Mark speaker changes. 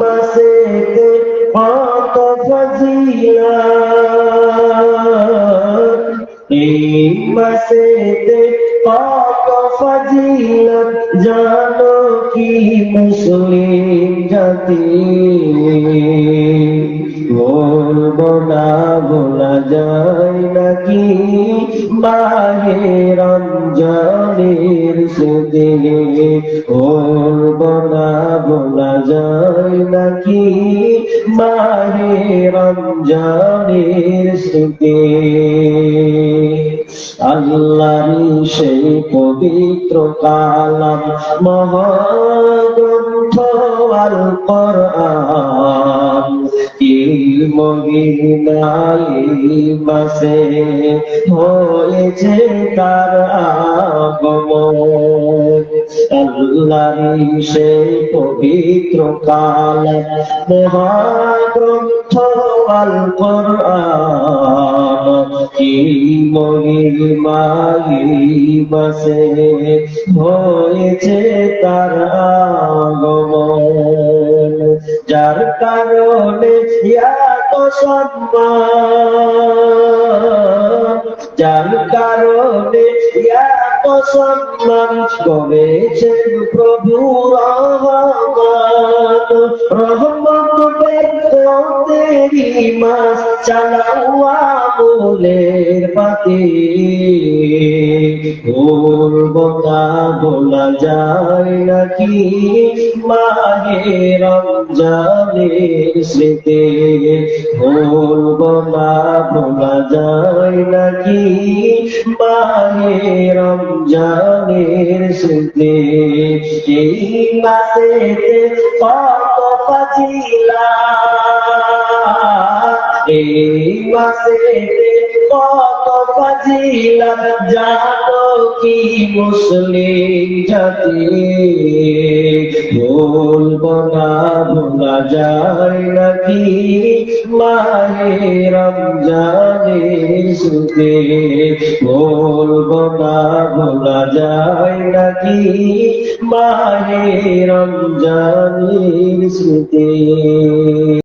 Speaker 1: মাসেতে কত ফজিলত, এই মাসেতে কত ফজিলত জানো কি মুসলিম জাতি। বলবো না বলা যায় নাকি মাহে রমজানের স্মৃতি, বলবো না বলা যায় নাকি মাহে রমজানের স্মৃতি। আল্লাহর সেই পবিত্র কালাম মহাগ্রন্থ আল কোরআন, এই মহিনায় মাসে হয়েছে তার আগমন। আল্লাহর সেই পবিত্র কালাম মহাগ্রন্থ আল কোরআন, এই মহিমায় মাসে হয়েছে তার আগমন। যার কারণে এত সম্মান, যার কারণে এত সম্মান করেছেন প্রভু রহমান। রহমত তেরি মাস চালাও আমলের পাতি, বলবো না বলা যায় নাকি মাহে রমজানের স্মৃতি, বলবো না বলা যায় নাকি মাহে রমজানের স্মৃতি। এই মাসেতে কত ফজিলত, এই মাসেতে কত ফজিলত জানো কি মুসলিম জাতি, বলবো না ভোলা যায় নাকি মাহে রমজানের স্মৃতি, বলবো না ভোলা যায় নাকি মাহে রমজানের স্মৃতি।